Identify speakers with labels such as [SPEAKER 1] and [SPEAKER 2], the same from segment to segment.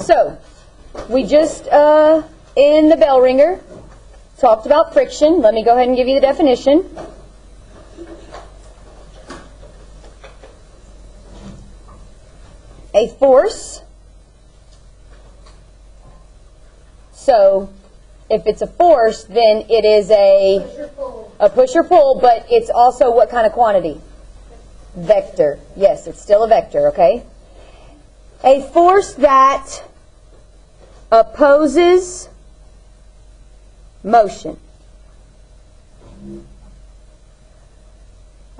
[SPEAKER 1] So, we just, in the bell ringer, talked about friction. Let me go ahead and give you the definition. A force. So, if it's a force, then it is a push or pull, but it's also what kind of quantity? Vector. Yes, it's still a vector, okay? A force that opposes motion.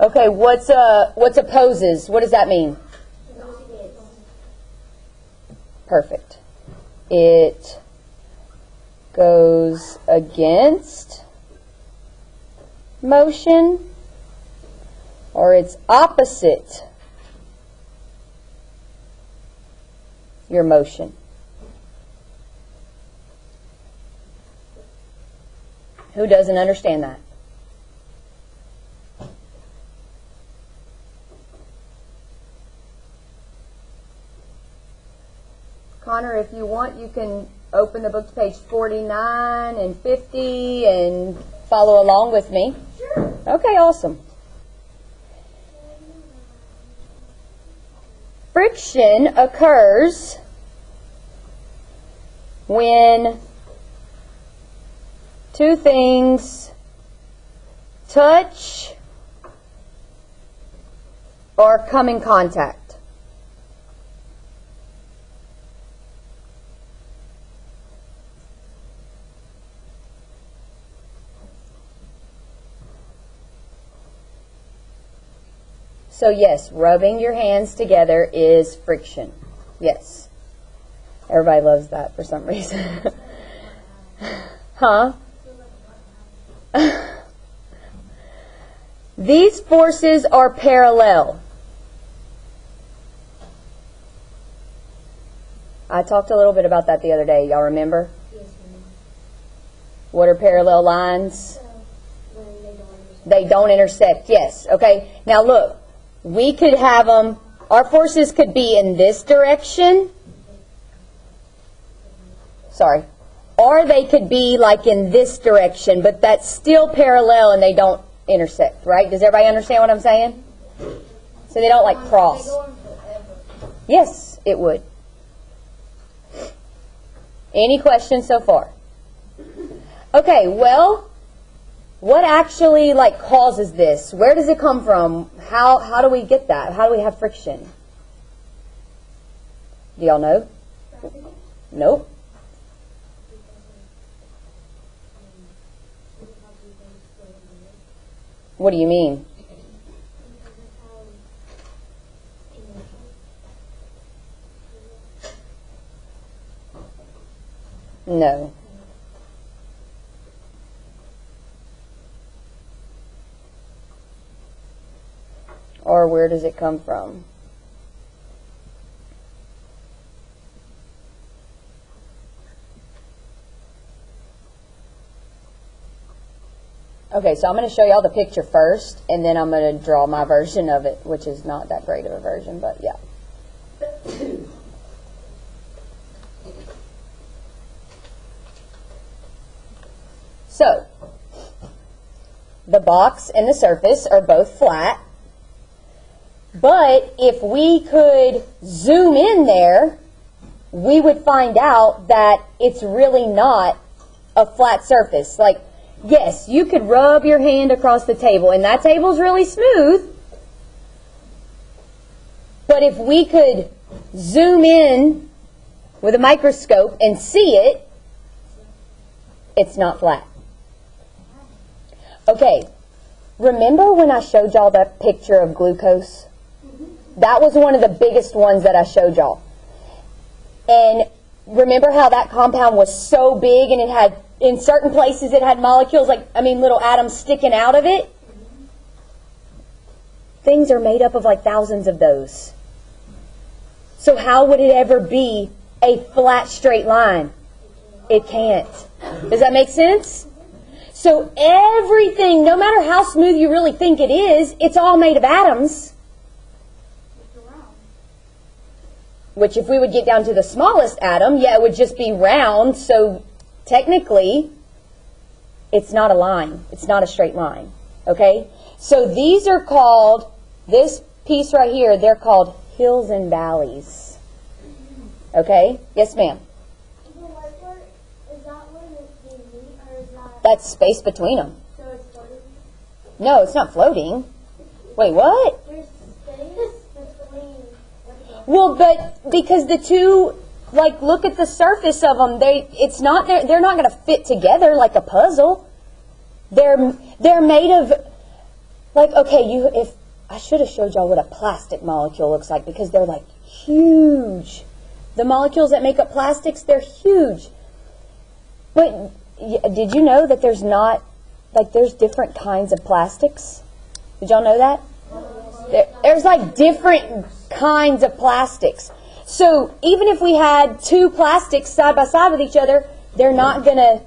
[SPEAKER 1] Okay, what's opposes? What does that mean? Perfect. It goes against motion, or it's opposite your motion. Who doesn't understand that? Connor, if you want, you can open the book to page 49 and 50 and follow along with me. Sure. Okay, awesome. Friction occurs when two things touch or come in contact. So yes, rubbing your hands together is friction. Yes. Everybody loves that for some reason. Huh? These forces are parallel. I talked a little bit about that the other day. Y'all remember? Yes, ma'am. What are parallel lines? They don't intersect. Yes. Okay. Now look. We could have them, our forces could be in this direction. Sorry. Or they could be like in this direction, but that's still parallel and they don't intersect, right? Does everybody understand what I'm saying? So they don't like cross. Yes, it would. Any questions so far? Okay, well, what actually like causes this? Where does it come from? How do we get that? How do we have friction? Do y'all know? Nope. What do you mean? No. Or where does it come from? Okay, so I'm going to show y'all the picture first, and then I'm going to draw my version of it, which is not that great of a version, but yeah. So, the box and the surface are both flat, but if we could zoom in there, we would find out that it's really not a flat surface. Like, yes, you could rub your hand across the table, and that table's really smooth, but if we could zoom in with a microscope and see it, it's not flat. Okay, remember when I showed y'all that picture of glucose? That was one of the biggest ones that I showed y'all. And remember how that compound was so big and it had, in certain places it had molecules, little atoms sticking out of it? Things are made up of like thousands of those. So how would it ever be a flat, straight line? It can't. Does that make sense? So everything, no matter how smooth you really think it is, it's all made of atoms. which if we would get down to the smallest atom, yeah, it would just be round. So technically, it's not a line. It's not a straight line. Okay? So these are called, this piece right here, they're called hills and valleys. Okay? Yes, ma'am?
[SPEAKER 2] The white part, is that when they meet, or is that...
[SPEAKER 1] That's space between them.
[SPEAKER 2] So it's floating?
[SPEAKER 1] No, it's not floating. Wait, what?
[SPEAKER 2] There's space between...
[SPEAKER 1] Well, but because the two, like, look at the surface of them. It's not, they're not going to fit together like a puzzle. They're made of, like, okay, if I should have showed y'all what a plastic molecule looks like, because they're like huge. The molecules that make up plastics, they're huge. But did you know that there's not, like, there's different kinds of plastics? Did y'all know that? There's like different kinds of plastics. So even if we had two plastics side by side with each other, they're not gonna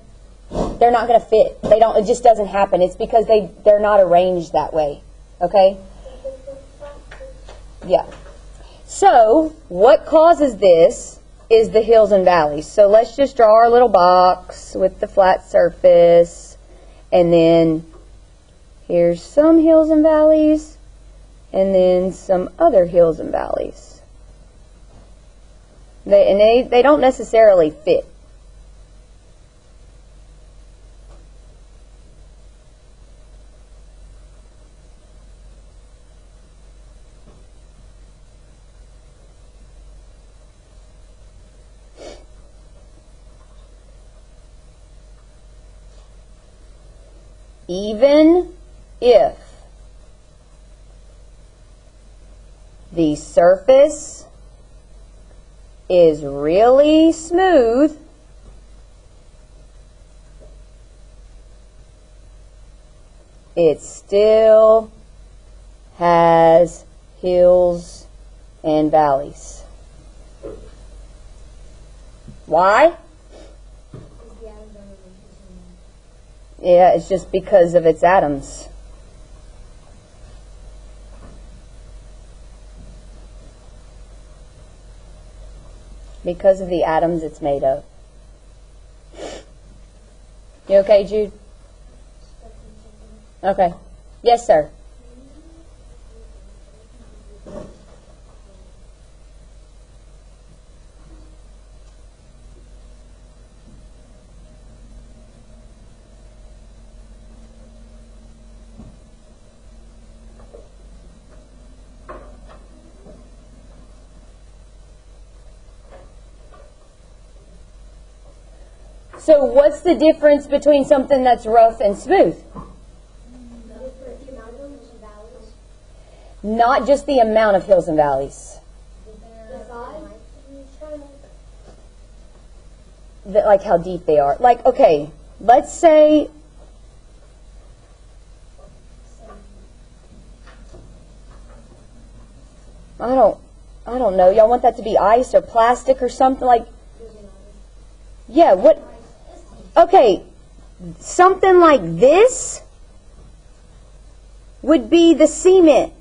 [SPEAKER 1] fit. It just doesn't happen. It's because they're not arranged that way. Okay? Yeah. So what causes this is the hills and valleys. So let's just draw our little box with the flat surface, and then here's some hills and valleys, and then some other hills and valleys. They don't necessarily fit. Even if the surface is really smooth, it still has hills and valleys. Why? Yeah, it's just because of its atoms. Because of the atoms it's made of. You okay, Jude? Okay. Yes, sir. So what's the difference between something that's rough and smooth? Not just the amount of hills and valleys. Like how deep they are. Like, okay, let's say I don't know. Y'all want that to be ice or plastic or something like? Yeah, what? Okay, something like this would be the cement.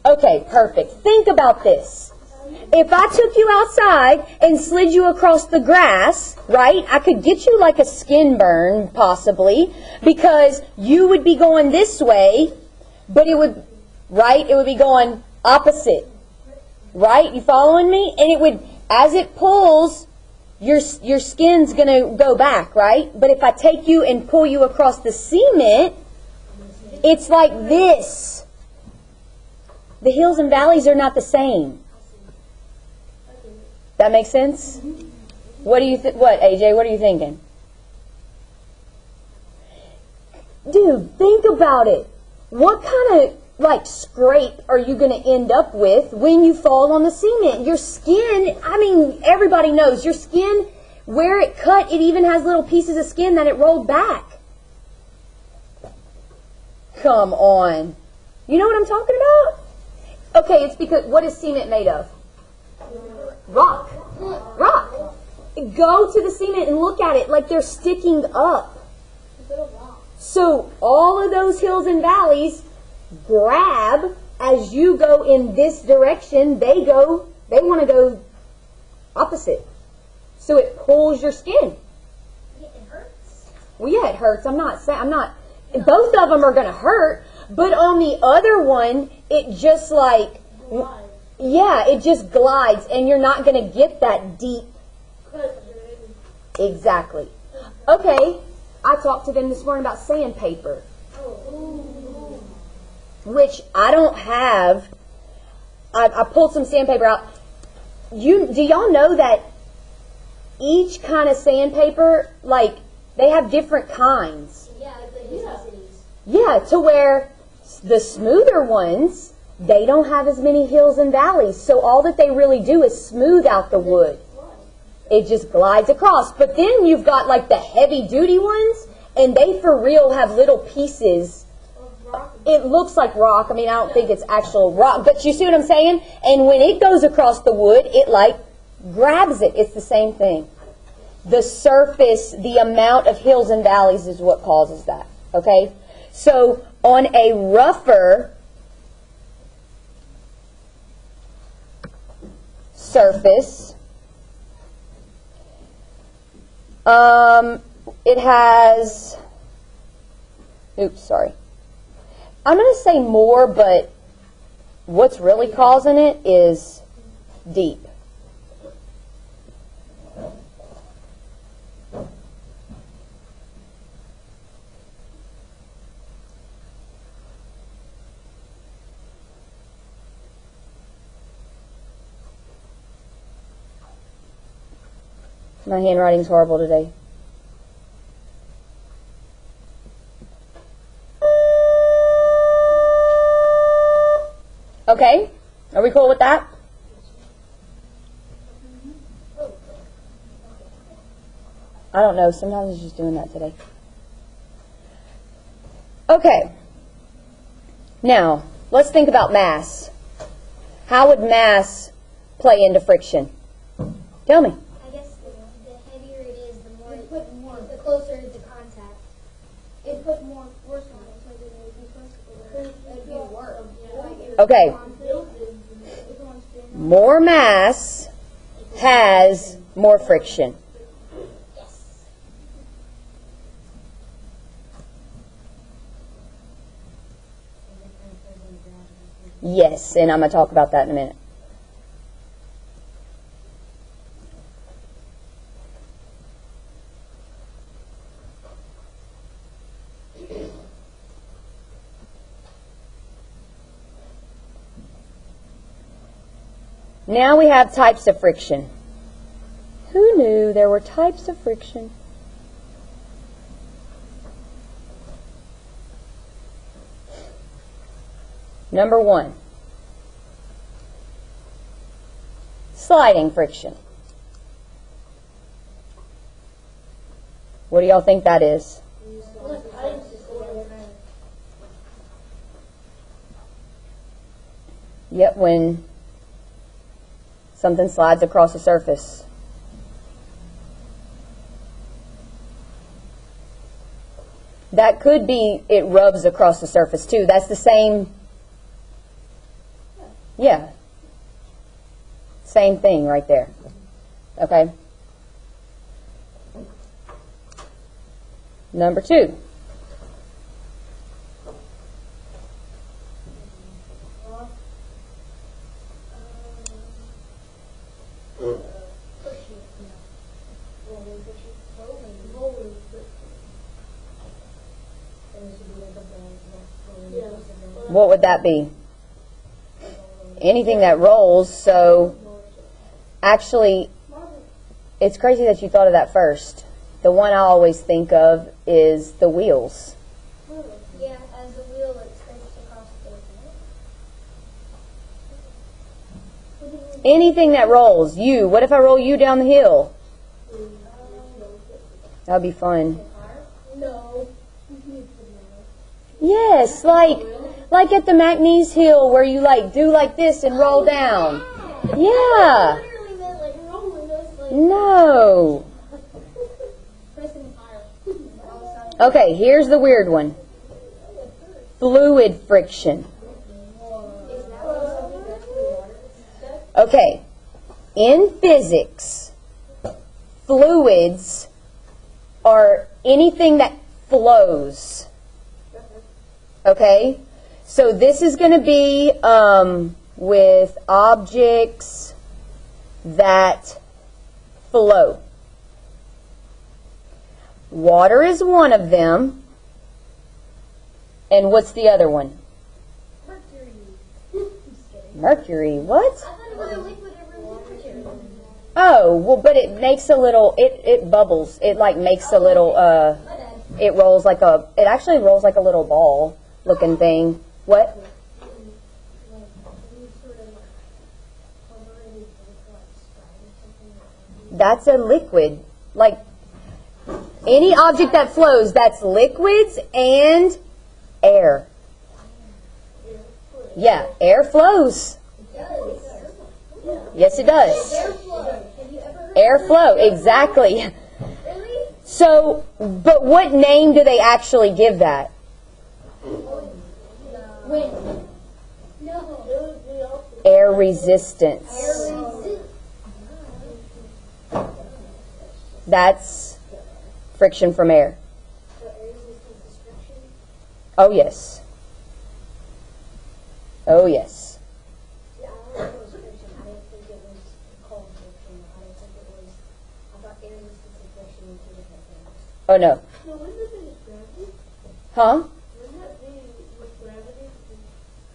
[SPEAKER 1] Okay, perfect. Think about this. If I took you outside and slid you across the grass, right, I could get you like a skin burn, possibly, because you would be going this way, but it would, right, it would be going opposite. Right? You following me? And it would, as it pulls, your skin's going to go back, right? But if I take you and pull you across the cement, it's like this. The hills and valleys are not the same. That makes sense? What do you what, AJ? What are you thinking? Dude, think about it. What kind of like scrape are you going to end up with when you fall on the cement? Your skin, I mean, everybody knows your skin, where it cut, it even has little pieces of skin that it rolled back. Come on. You know what I'm talking about? Okay, it's because, what is cement made of? Rock. Rock. Go to the cement and look at it like they're sticking up. So all of those hills and valleys grab as you go in this direction, they want to go opposite. So it pulls your skin.
[SPEAKER 2] It hurts.
[SPEAKER 1] Well, yeah, it hurts. Both of them are going to hurt, but on the other one, it just like, it just glides, and you're not going to get that deep. Exactly. Okay, I talked to them this morning about sandpaper, which I don't have. I pulled some sandpaper out. Do y'all know that each kind of sandpaper, like, they have different kinds?
[SPEAKER 2] Yeah, the necessities.
[SPEAKER 1] Yeah, to where the smoother ones, they don't have as many hills and valleys. So all that they really do is smooth out the wood. It just glides across. But then you've got like the heavy duty ones, and they for real have little pieces. It looks like rock. I mean, I don't think it's actual rock, but you see what I'm saying? And when it goes across the wood, it like grabs it. It's the same thing. The surface, the amount of hills and valleys is what causes that. Okay? So on a rougher surface, it has, I'm going to say more, but what's really causing it is deep. My handwriting's horrible today. Okay, are we cool with that? I don't know, sometimes it's just doing that today. Okay, now let's think about mass. How would mass play into friction? Tell me.
[SPEAKER 2] I guess the heavier it is, the closer the contact. It put more force on it, so it would be worse.
[SPEAKER 1] Okay. More mass has more friction. Yes, and I'm going to talk about that in a minute. Now we have types of friction. Who knew there were types of friction? Number 1, sliding friction. What do y'all think that is? Yep, when something slides across the surface. That could be it rubs across the surface too. That's the same. Yeah. Same thing right there. Okay. Number 2. What would that be? Anything that rolls. So actually, it's crazy that you thought of that first. The one I always think of is the wheels.
[SPEAKER 2] Yeah, as the wheel scrapes across the
[SPEAKER 1] Anything that rolls. You. What if I roll you down the hill? That would be fun.
[SPEAKER 2] No.
[SPEAKER 1] Yes, like at the McNeese Hill where you like do like this and roll down. Yeah.
[SPEAKER 2] I literally meant like rolling those like
[SPEAKER 1] No.
[SPEAKER 2] pressing fire.
[SPEAKER 1] Okay, here's the weird one. Fluid friction. Okay, in physics, fluids are anything that flows. Okay? So this is going to be with objects that flow. Water is one of them. And what's the other one?
[SPEAKER 2] Mercury. Just kidding.
[SPEAKER 1] Mercury. What?
[SPEAKER 2] I thought it was a liquid every temperature.
[SPEAKER 1] Oh, well, but it makes a little, it bubbles. It like makes a little, it rolls like a, it actually rolls like a little ball looking thing. What? That's a liquid. Like any object that flows, that's liquids and air. Yeah, air flows. Yes, it does. Airflow, exactly. So, but what name do they actually give that?
[SPEAKER 2] Wind. No.
[SPEAKER 1] Air resistance. That's friction from air. Oh, yes. Oh, yes.
[SPEAKER 2] Yeah, I thought it was friction. I didn't think it was called friction. I didn't think it was. I thought air resistance and friction were two different things.
[SPEAKER 1] Oh, no.
[SPEAKER 2] No, wouldn't that be with gravity?
[SPEAKER 1] Huh?
[SPEAKER 2] Wouldn't that be with gravity?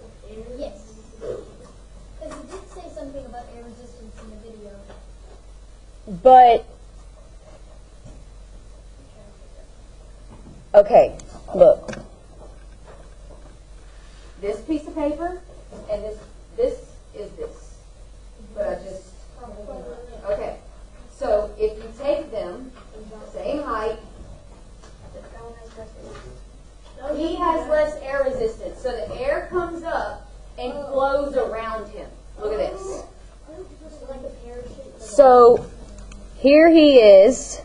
[SPEAKER 2] With air? Yes. Because it did say something about air resistance in the video.
[SPEAKER 1] But, okay, look. This piece of paper and this is this. But I just, okay. So if you take them, same height, he has less air resistance. So the air comes up and flows around him. Look at this. So here he is,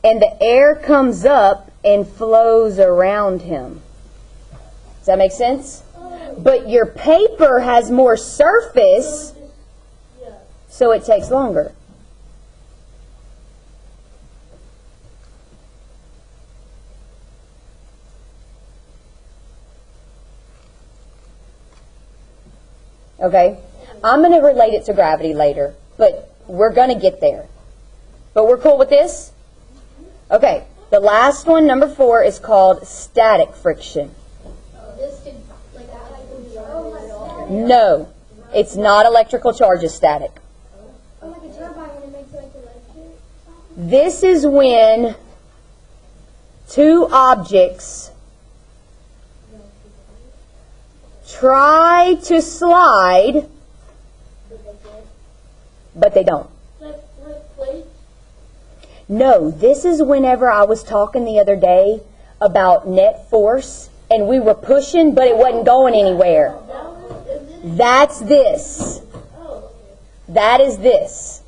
[SPEAKER 1] and the air comes up and flows around him. Does that make sense? But your paper has more surface, so it takes longer. Okay? I'm going to relate it to gravity later, but we're going to get there. But we're cool with this? Okay. The last one, number 4, is called static friction.
[SPEAKER 2] This could, like,
[SPEAKER 1] No, it's not electrical charges static.
[SPEAKER 2] oh, like a turbine when it makes like electric.
[SPEAKER 1] This is when two objects try to slide, but they don't.
[SPEAKER 2] Like plates?
[SPEAKER 1] No, this is whenever I was talking the other day about net force, and we were pushing, but it wasn't going anywhere. That's this. That is this.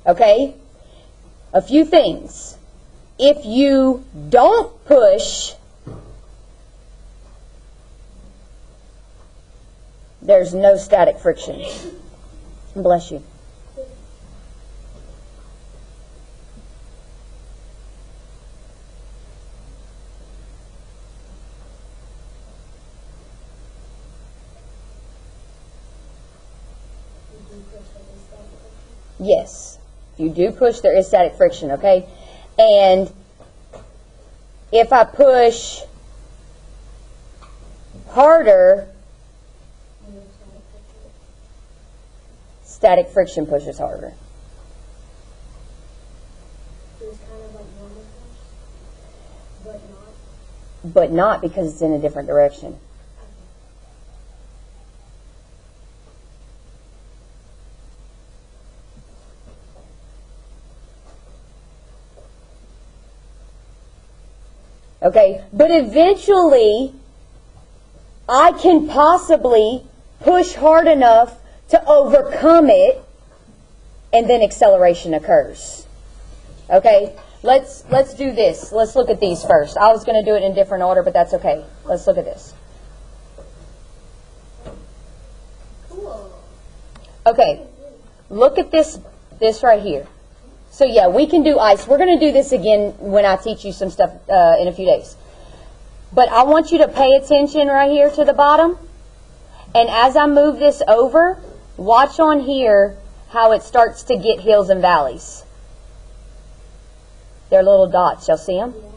[SPEAKER 1] Okay? A few things. If you don't push, there's no static friction. Bless you. Yes. If you do push, there is static friction, okay? And if I push harder, static friction pushes harder.
[SPEAKER 2] So it's kind of like normal force, but not.
[SPEAKER 1] But not because it's in a different direction. Okay, but eventually I can possibly push hard enough to overcome it, and then acceleration occurs. Okay, let's do this. Let's look at these first. I was going to do it in a different order, but that's okay. Let's look at this.
[SPEAKER 2] Cool.
[SPEAKER 1] Okay, look at this right here. So yeah, we can do ice. We're going to do this again when I teach you some stuff in a few days. But I want you to pay attention right here to the bottom. And as I move this over, watch on here how it starts to get hills and valleys. They're little dots. Y'all see them?
[SPEAKER 2] No.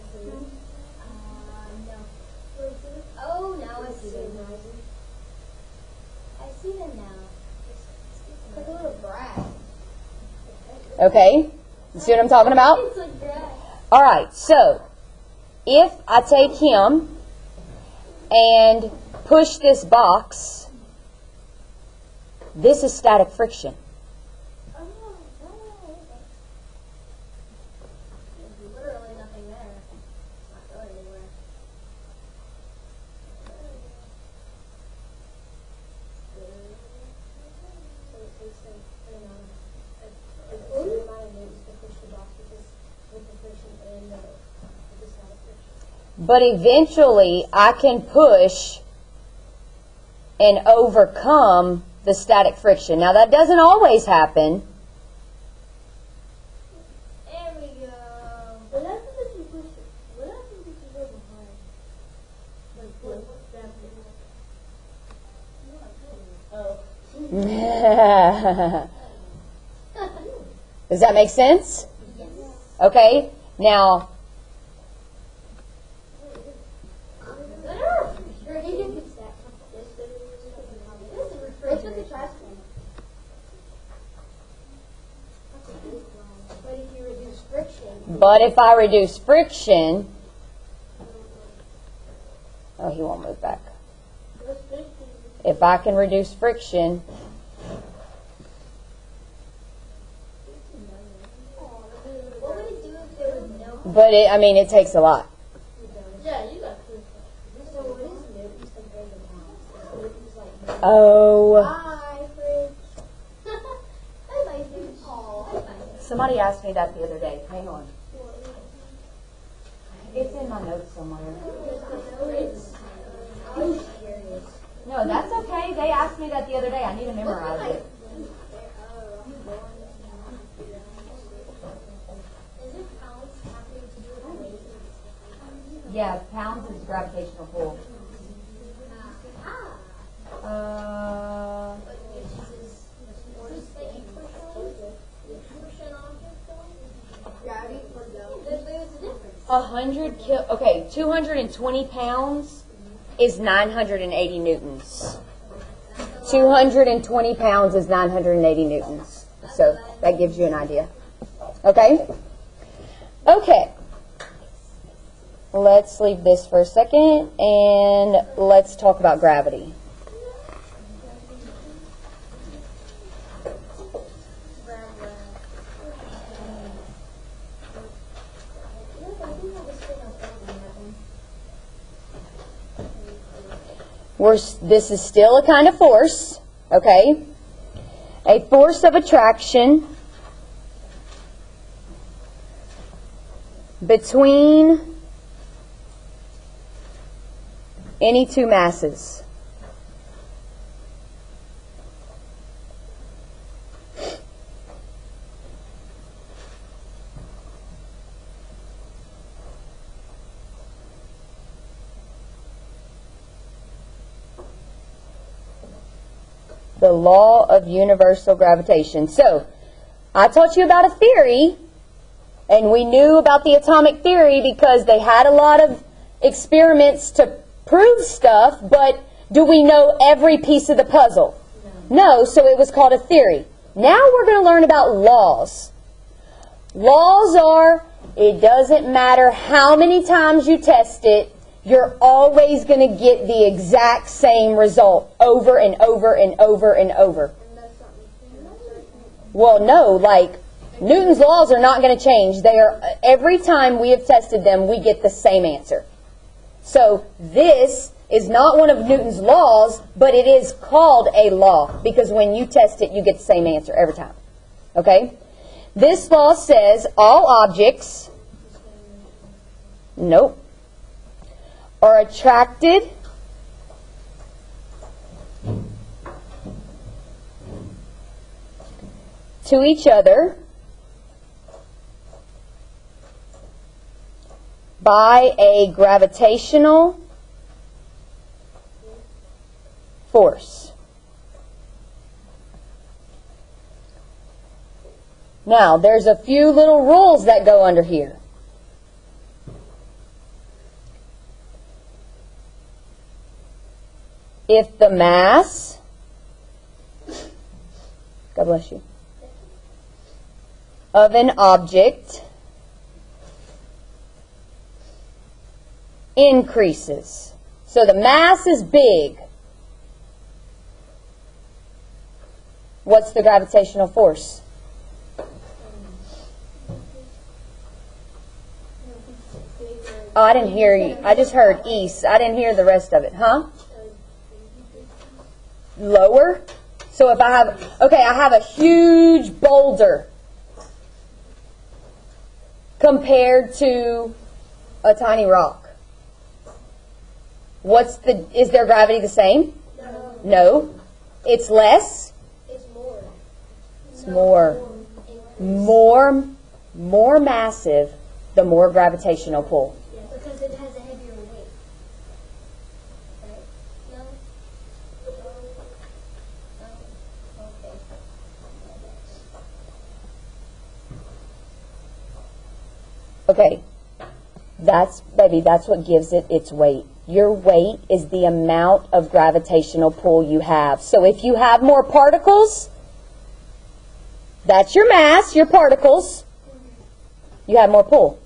[SPEAKER 2] Oh, now I see them. I see them now. It's like a little grass.
[SPEAKER 1] Okay? You see what I'm talking about?
[SPEAKER 2] It's like grass.
[SPEAKER 1] All right, so if I take him and push this box, this is static friction.
[SPEAKER 2] There's literally nothing there. It's not going anywhere. So it takes them, a certain amount of newtons to push the box with the friction and the static friction.
[SPEAKER 1] But eventually I can push and overcome the static friction. Now that doesn't always happen.
[SPEAKER 2] There we go. What happens if you push it? What happens if you go behind? Like what's that? Oh.
[SPEAKER 1] Does that make sense?
[SPEAKER 2] Yes.
[SPEAKER 1] Okay, now but if I reduce friction, oh, he won't move back. If I can reduce friction,
[SPEAKER 2] What would it do if there was no?
[SPEAKER 1] but it takes a lot.
[SPEAKER 2] Yeah, you got proof. So what is newtons compared to pounds? Newtons like
[SPEAKER 1] Oh,
[SPEAKER 2] hi, fridge. Hi, my fridge. Aw.
[SPEAKER 1] somebody asked me that the other day. Hang on. It's in my notes somewhere. No, that's okay. They asked me that the other day. I need to memorize it.
[SPEAKER 2] Is it pounds having to do with weight?
[SPEAKER 1] Yeah, pounds is gravitational pull.
[SPEAKER 2] Gravity or no? There's a difference.
[SPEAKER 1] 220 pounds is 980 newtons. 220 pounds is 980 newtons. So that gives you an idea. Okay? Okay. Let's leave this for a second and let's talk about gravity. This is still a kind of force, okay? A force of attraction between any two masses. The law of universal gravitation. So, I taught you about a theory, and we knew about the atomic theory because they had a lot of experiments to prove stuff, but do we know every piece of the puzzle? No, so it was called a theory. Now we're going to learn about laws. Laws are, it doesn't matter how many times you test it, you're always going to get the exact same result over and over and over and over. Well, no, like Newton's laws are not going to change. They are, every time we have tested them, we get the same answer. So this is not one of Newton's laws, but it is called a law because when you test it, you get the same answer every time. Okay? This law says all objects, nope, are attracted to each other by a gravitational force. Now, there's a few little rules that go under here. If the mass, God bless you, of an object increases. So the mass is big. What's the gravitational force? Oh, I didn't hear you. I just heard east. I didn't hear the rest of it. Huh? Lower? So if I have, okay, I have a huge boulder compared to a tiny rock. Is their gravity the same?
[SPEAKER 2] No.
[SPEAKER 1] No. It's less?
[SPEAKER 2] It's more.
[SPEAKER 1] It's more. More massive, the more gravitational pull.
[SPEAKER 2] Because it has a heavier weight. Right? No?
[SPEAKER 1] Okay. That's what gives it its weight. Your weight is the amount of gravitational pull you have. So if you have more particles, that's your mass, your particles. You have more pull.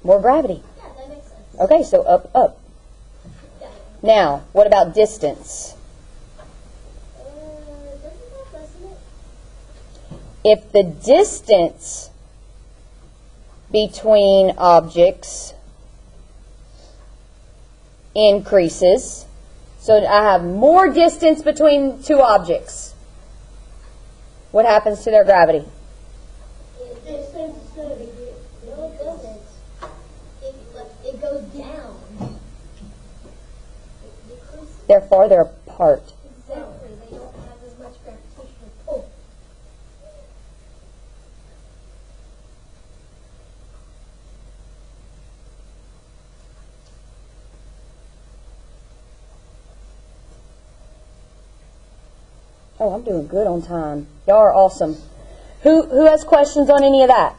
[SPEAKER 1] More gravity.
[SPEAKER 2] Yeah, that makes sense.
[SPEAKER 1] Okay, so up, up.
[SPEAKER 2] Yeah.
[SPEAKER 1] Now, what about distance?
[SPEAKER 2] Doesn't that lessen it?
[SPEAKER 1] If the distance between objects increases, so I have more distance between two objects, what happens to their gravity?
[SPEAKER 2] Distance is going to be good. No, it doesn't. It goes down. It decreases.
[SPEAKER 1] They're farther apart.
[SPEAKER 2] Exactly. They don't have as much gravitational pull.
[SPEAKER 1] Oh, I'm doing good on time. Y'all are awesome. Who has questions on any of that?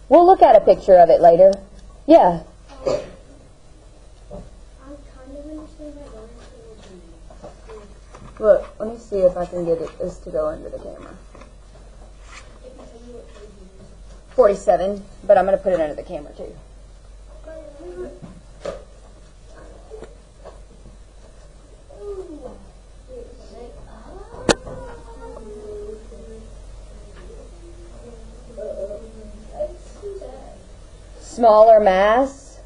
[SPEAKER 1] We'll look at a picture of it later. Yeah.
[SPEAKER 2] I kind of understand that, but I don't understand.
[SPEAKER 1] Look, let me see if I can get this to go under the camera. 47, but I'm going to put it under the camera too. Smaller mass,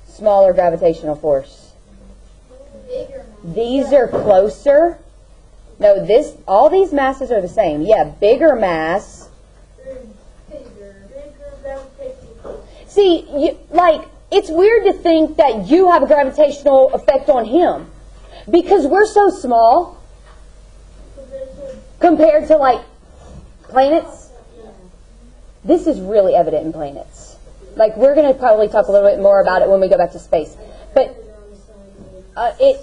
[SPEAKER 1] smaller gravitational force. These are closer. No, all these masses are the same. Yeah, bigger mass. See, it's weird to think that you have a gravitational effect on him because we're so small compared to planets. This is really evident in planets. We're going to probably talk a little bit more about it when we go back to space. But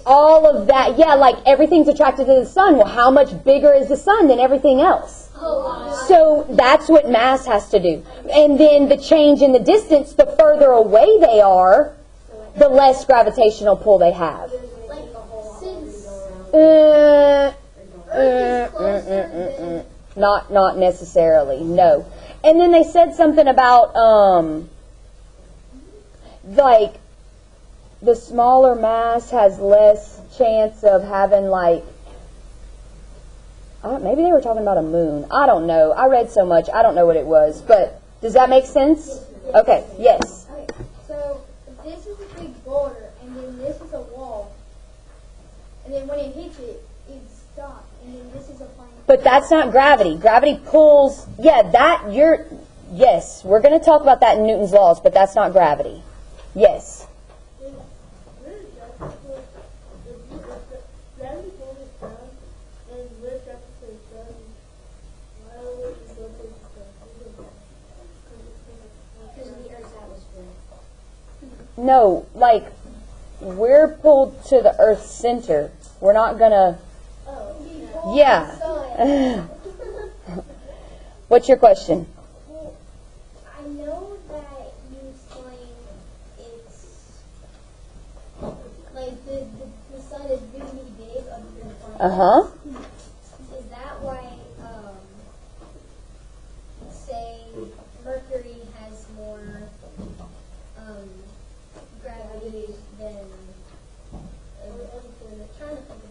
[SPEAKER 1] all of that, everything's attracted to the sun. Well, how much bigger is the sun than everything else? So that's what mass has to do. And then the change in the distance, the further away they are, the less gravitational pull they have. Not necessarily, no. And then they said something about, the smaller mass has less chance of having, maybe they were talking about a moon. I don't know. I read so much. I don't know what it was. But does that make sense? Okay, yes.
[SPEAKER 2] Okay, so this is a big boulder, and then this is a wall. And then when it hits it, it stops. And then this is a plane.
[SPEAKER 1] But that's not gravity. Gravity pulls, yes, we're going to talk about that in Newton's laws, but that's not gravity. Yes. No, like, we're pulled to the Earth's center. We're not gonna, yeah. What's your question?
[SPEAKER 2] Well, I know that you explained it's like the sun is really big under the planet.
[SPEAKER 1] Uh-huh.
[SPEAKER 2] Is that why, say, Mercury has more gravity than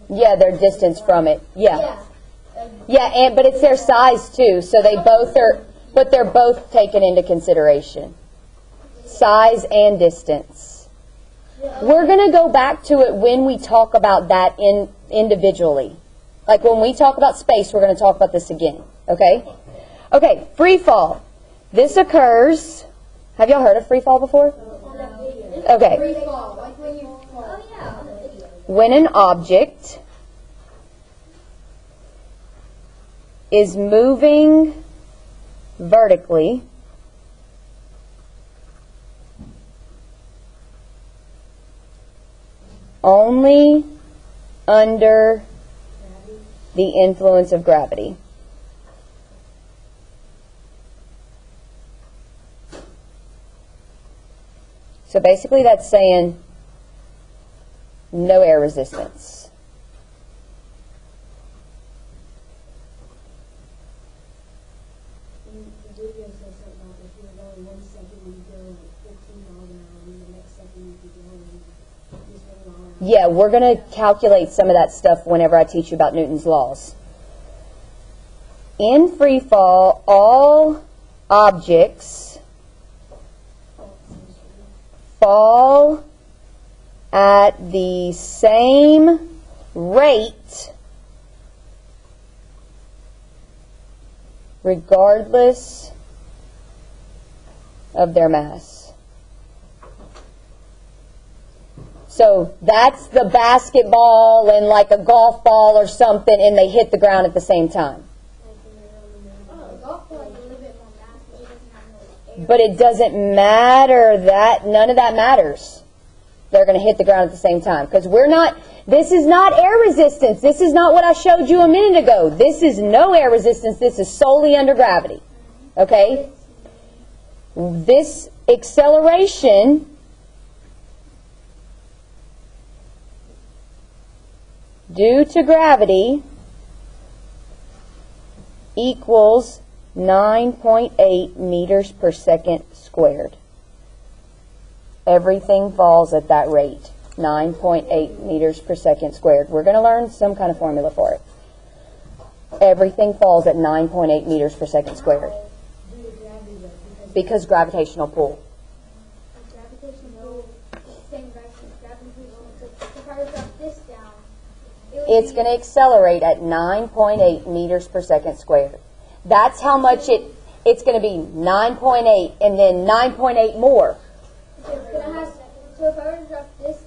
[SPEAKER 1] Yeah, their distance from it. Yeah.
[SPEAKER 2] yeah.
[SPEAKER 1] Yeah, but it's their size too, so they both are, but they're both taken into consideration. Size and distance. We're going to go back to it when we talk about that individually. Like when we talk about space, we're going to talk about this again. Okay? Okay, free fall. This occurs, have y'all heard of free fall before? Okay.
[SPEAKER 2] Oh yeah, on the video.
[SPEAKER 1] When an object is moving vertically only under the influence of gravity. So basically that's saying no air resistance.
[SPEAKER 3] The video says something about if you're going 1 second you go 15 miles an hour and the next second you could go just 1 mile an hour.
[SPEAKER 1] Yeah, we're going to calculate some of that stuff whenever I teach you about Newton's laws. In free fall, all objects fall at the same rate regardless of their mass. So that's the basketball and like a golf ball or something, and they hit the ground at the same time.
[SPEAKER 2] Golf ball is a little bit more mass, but it doesn't have no air.
[SPEAKER 1] But it doesn't matter that, none of that matters. They're going to hit the ground at the same time. Because this is not air resistance. This is not what I showed you a minute ago. This is no air resistance. This is solely under gravity. Okay? This acceleration due to gravity equals 9.8 meters per second squared. Everything falls at that rate, 9.8 meters per second squared. We're going to learn some kind of formula for it. Everything falls at 9.8 meters per second squared.
[SPEAKER 3] Due to gravity though,
[SPEAKER 1] Because gravitational pull.
[SPEAKER 2] Gravitational, same gravitational. So if I drop this down, it would
[SPEAKER 1] It's
[SPEAKER 2] be-
[SPEAKER 1] going to accelerate at 9.8 meters per second squared. That's how much it's going to be 9.8 and then 9.8 more.
[SPEAKER 2] So if I were to drop this